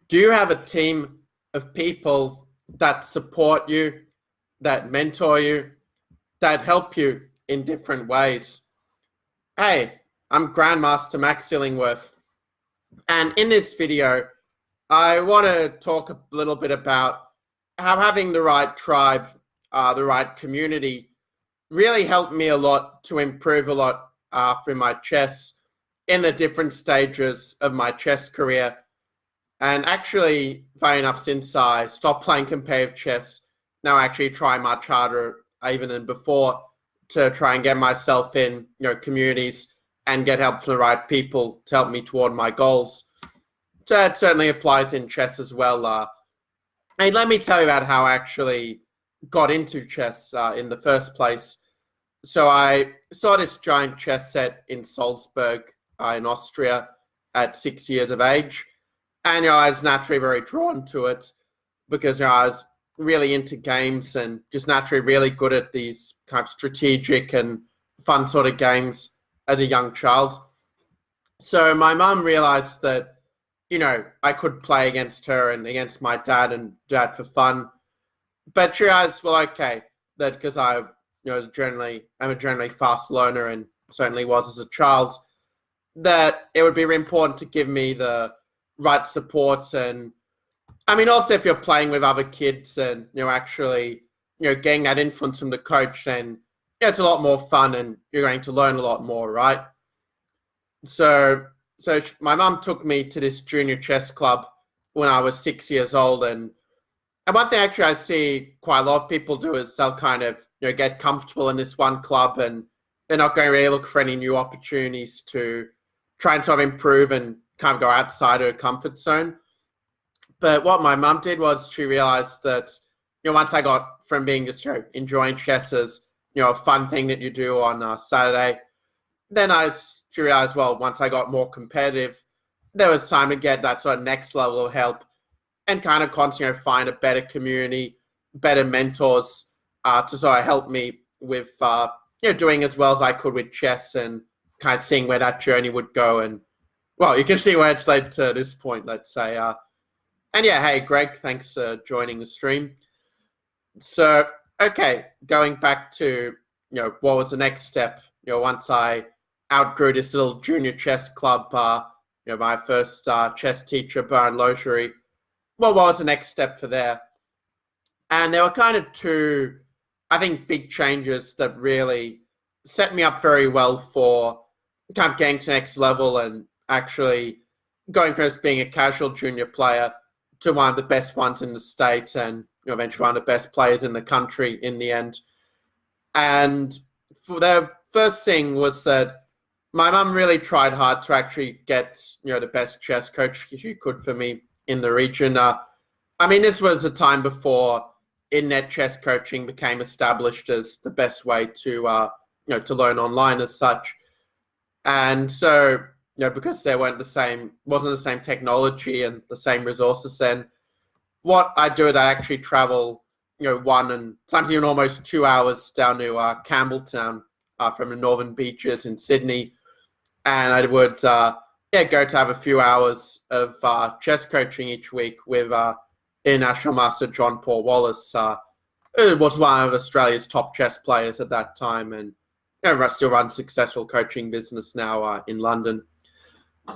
Do you have a team of people that support you, that mentor you, that help you in different ways? Hey, I'm Grandmaster Max Illingworth, and in this video, I want to talk a little bit about how having the right tribe, the right community, really helped me a lot to improve a lot through my chess in the different stages of my chess career. And actually, funny enough, since I stopped playing competitive chess, now I actually try much harder even than before to try and get myself in, communities and get help from the right people to help me toward my goals. So that certainly applies in chess as well. And let me tell you about how I actually got into chess in the first place. So I saw this giant chess set in Salzburg in Austria at 6 years of age. And I was naturally very drawn to it because I was really into games and just naturally really good at these kind of strategic and fun sort of games as a young child. So my mum realized that, I could play against her and against my dad and dad for fun. But she realized, well, okay, that because I'm a generally fast learner and certainly was as a child, that it would be important to give me the right support. And I mean, also if you're playing with other kids and actually getting that influence from the coach, then it's a lot more fun and you're going to learn a lot more, right? So my mum took me to this junior chess club when I was 6 years old, and one thing actually I see quite a lot of people do is they'll kind of get comfortable in this one club and they're not going to really look for any new opportunities to try and sort of improve and kind of go outside her comfort zone. But what my mum did was she realized that, once I got from being just enjoying chess as, a fun thing that you do on Saturday, then she realized, well, once I got more competitive, there was time to get that sort of next level of help and kind of constantly find a better community, better mentors to sort of help me with, doing as well as I could with chess and kind of seeing where that journey would go. And well, you can see where it's led to this point, let's say. And yeah, hey, Greg, thanks for joining the stream. So, okay, going back to, what was the next step? Once I outgrew this little junior chess club, my first chess teacher, Baron Logerie, what was the next step for there? And there were kind of two, I think, big changes that really set me up very well for kind of getting to the next level and actually going from just being a casual junior player to one of the best ones in the state and eventually one of the best players in the country in the end. And for the first thing was that my mum really tried hard to actually get the best chess coach she could for me in the region. I mean, this was a time before in-net chess coaching became established as the best way to to learn online as such. And so, because there wasn't the same technology and the same resources then, what I do is I actually travel, 1 and sometimes even almost 2 hours down to Campbelltown from the Northern Beaches in Sydney. And I would, go to have a few hours of chess coaching each week with International Master John Paul Wallace, who was one of Australia's top chess players at that time and still runs a successful coaching business now in London.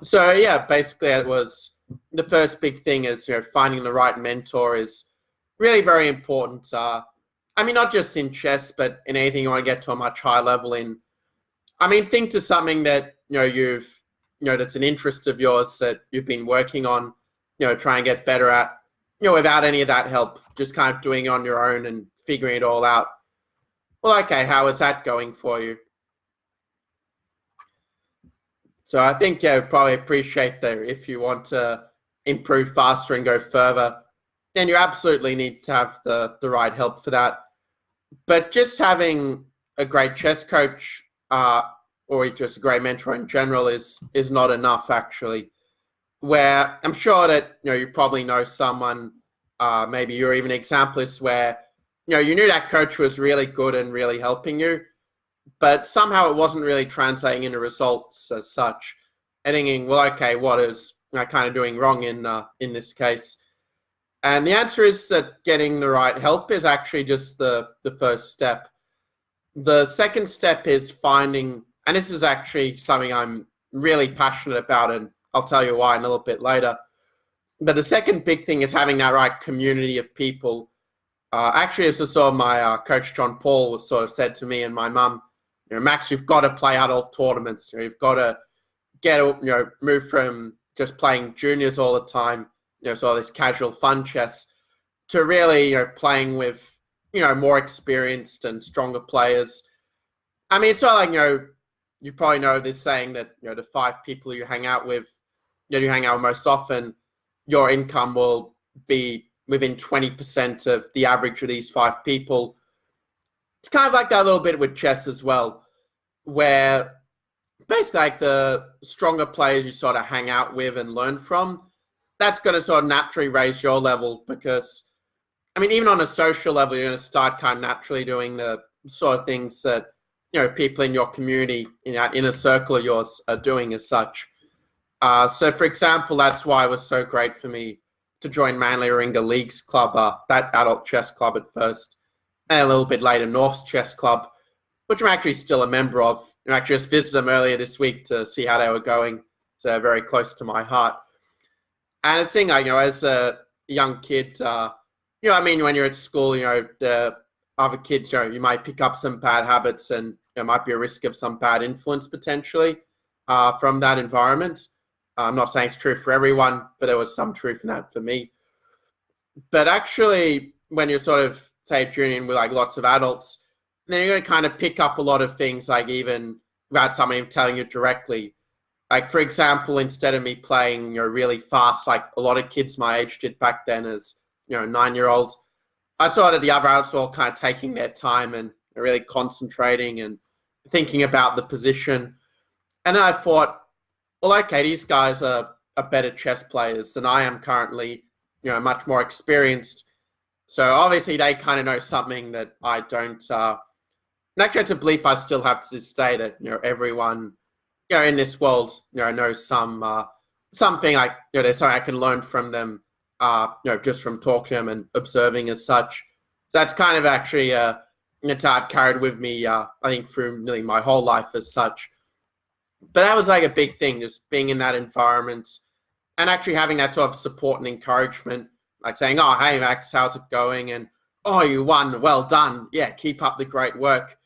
So yeah, basically it was the first big thing is finding the right mentor is really very important. I mean, not just in chess, but in anything you want to get to a much higher level in. I mean, think to something that you've that's an interest of yours that you've been working on, try and get better at, without any of that help, just kind of doing it on your own and figuring it all out. Well, okay, how is that going for you? So I think probably appreciate that if you want to improve faster and go further, then you absolutely need to have the right help for that. But just having a great chess coach or just a great mentor in general is not enough, actually. Where I'm sure that you probably know someone, maybe you're even an examplist, where you knew that coach was really good and really helping you, but somehow it wasn't really translating into results as such. And thinking, well, okay, what is kind of doing wrong in this case? And the answer is that getting the right help is actually just the first step. The second step is finding, and this is actually something I'm really passionate about, and I'll tell you why in a little bit later. But the second big thing is having that right community of people. Actually, as I saw my coach John Paul was sort of said to me and my mum, Max, you've got to play adult tournaments. You've got to move from just playing juniors all the time, sort of this casual fun chess, to really, playing with, more experienced and stronger players. I mean, it's not like, you probably know this saying that, the 5 people you hang out with, you hang out most often, your income will be within 20% of the average of these 5 people. It's kind of like that a little bit with chess as well, where basically like the stronger players you sort of hang out with and learn from, that's going to sort of naturally raise your level because, I mean, even on a social level, you're going to start kind of naturally doing the sort of things that, people in your community, in that inner circle of yours are doing as such. So, for example, that's why it was so great for me to join Manly Warringah Leagues Club, that adult chess club at first, and a little bit later North's Chess Club, which I'm actually still a member of. I actually just visited them earlier this week to see how they were going. So they're very close to my heart. And it's thing, as a young kid, I mean, when you're at school, the other kids, you might pick up some bad habits and there might be a risk of some bad influence potentially from that environment. I'm not saying it's true for everyone, but there was some truth in that for me. But actually, when you're sort of, say, tuning with like lots of adults, then you're going to kind of pick up a lot of things, like even without somebody telling you directly. Like, for example, instead of me playing, really fast, like a lot of kids my age did back then as, 9-year-olds, I saw that the other adults were all kind of taking their time and really concentrating and thinking about the position. And I thought, well, okay, these guys are better chess players than I am currently, much more experienced. So obviously they kind of know something that I don't. And actually, it's a belief I still have to this day that, everyone, in this world, knows something like, there's something I can learn from them, just from talking to them and observing as such. So that's kind of actually I've carried with me, I think, through nearly my whole life as such. But that was like a big thing, just being in that environment and actually having that sort of support and encouragement, like saying, oh, hey, Max, how's it going? And, oh, you won. Well done. Yeah, keep up the great work.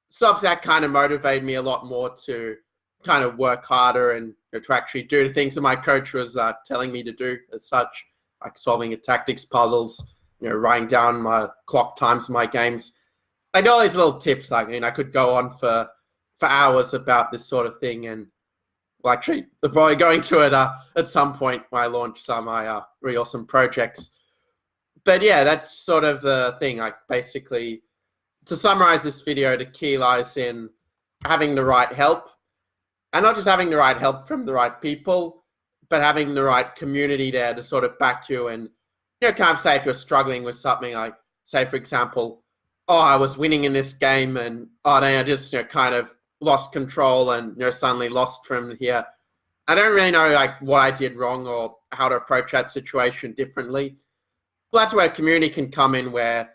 So obviously that kind of motivated me a lot more to kind of work harder and to actually do the things that my coach was telling me to do as such, like solving the tactics puzzles, writing down my clock times for my games. Like all these little tips. I could go on for hours about this sort of thing, and well, actually, we're probably going to it at some point when I launch some of my really awesome projects. But yeah, that's sort of the thing. Like basically, to summarize this video, the key lies in having the right help, and not just having the right help from the right people, but having the right community there to sort of back you and kind of say if you're struggling with something, like say for example, oh, I was winning in this game and then I just kind of lost control and suddenly lost from here. I don't really know like what I did wrong or how to approach that situation differently. Well, that's where community can come in, where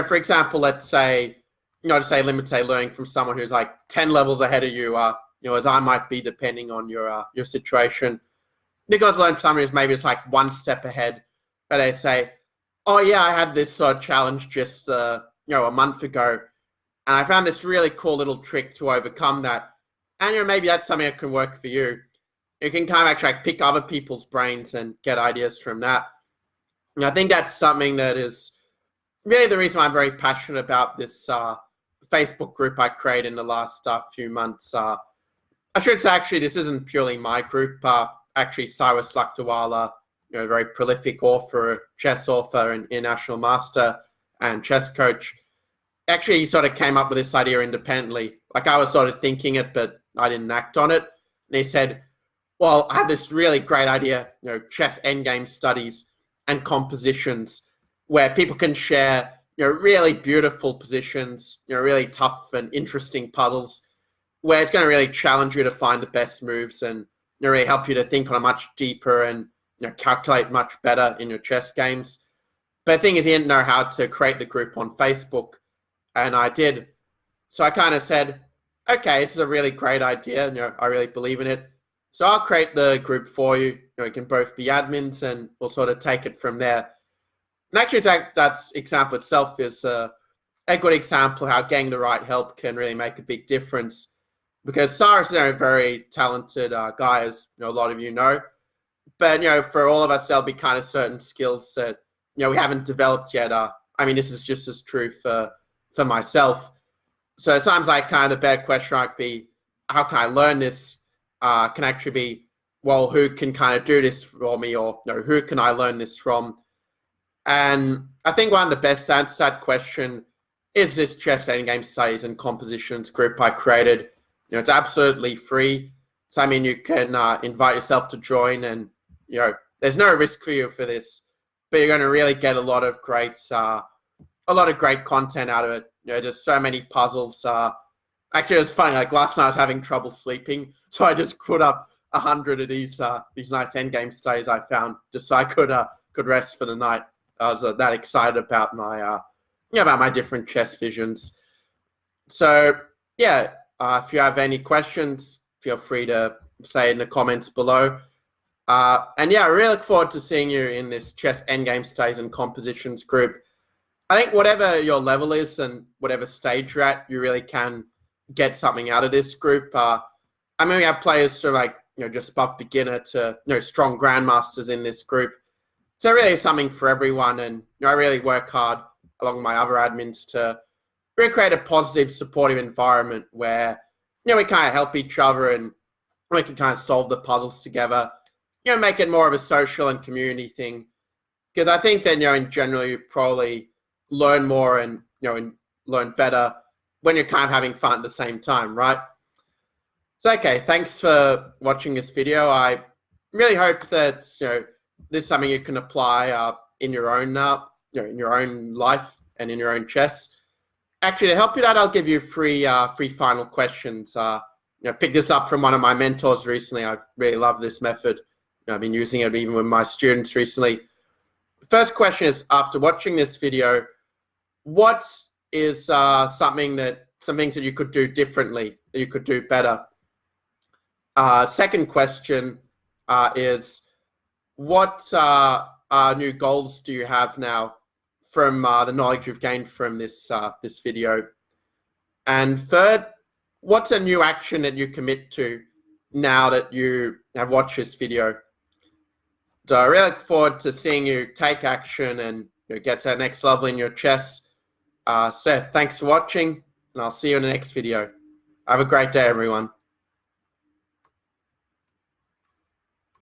for example, let's say learning from someone who's like 10 levels ahead of you, as I might be depending on your situation, because learn from someone who's maybe it's like one step ahead, but they say, oh yeah, I had this sort of challenge just a month ago, and I found this really cool little trick to overcome that. And maybe that's something that can work for you. You can kind of actually pick other people's brains and get ideas from that. And I think that's something that is really the reason why I'm very passionate about this Facebook group I created in the last few months. I should say, actually, this isn't purely my group. Actually, Cyrus Lakdawala, very prolific author, chess author, and international master and chess coach, actually he sort of came up with this idea independently. Like I was sort of thinking it, but I didn't act on it. And he said, well, I have this really great idea, chess endgame studies and compositions where people can share, really beautiful positions, really tough and interesting puzzles where it's going to really challenge you to find the best moves and really help you to think on a much deeper and calculate much better in your chess games. But the thing is, he didn't know how to create the group on Facebook, and I did. So I kind of said, okay, this is a really great idea. I really believe in it. So I'll create the group for you. You can both be admins, and we'll sort of take it from there. And actually, that example itself is a good example of how getting the right help can really make a big difference. Because Cyrus is a very talented guy, as a lot of you know. But for all of us, there'll be kind of certain skills that we haven't developed yet. I mean, this is just as true for myself. So sometimes kind of the better question might be, how can I learn this? Can actually be, well, who can kind of do this for me, or who can I learn this from? And I think one of the best answers to that question is this Chess Endgame Studies and Compositions group I created. It's absolutely free. So I mean, you can invite yourself to join, and there's no risk for you for this, but you're going to really get a lot of great content out of it. Just so many puzzles. Actually, it was funny. Like last night, I was having trouble sleeping, so I just put up 100 of these nice endgame studies I found, just so I could rest for the night. I was that excited about my different chess visions. So yeah, if you have any questions, feel free to say in the comments below. And yeah, I really look forward to seeing you in this Chess Endgame Studies and Compositions group. I think whatever your level is and whatever stage you're at, you really can get something out of this group. I mean, we have players who are just above beginner to strong grandmasters in this group. So really it's something for everyone, and I really work hard along with my other admins to really create a positive, supportive environment where we kind of help each other and we can kind of solve the puzzles together. Make it more of a social and community thing. Because I think that in general you probably learn more and and learn better when you're kind of having fun at the same time, right? So okay, thanks for watching this video. I really hope that this is something you can apply in your own in your own life and in your own chess. Actually, to help you out, I'll give you free final questions. Pick this up from one of my mentors recently. I really love this method. I've been using it even with my students recently. The first question is, after watching this video, what is some things that you could do differently, that you could do better? Second question is, what new goals do you have now from the knowledge you've gained from this video? And third, what's a new action that you commit to now that you have watched this video? So I really look forward to seeing you take action and get to that next level in your chess. So thanks for watching, and I'll see you in the next video. Have a great day, everyone.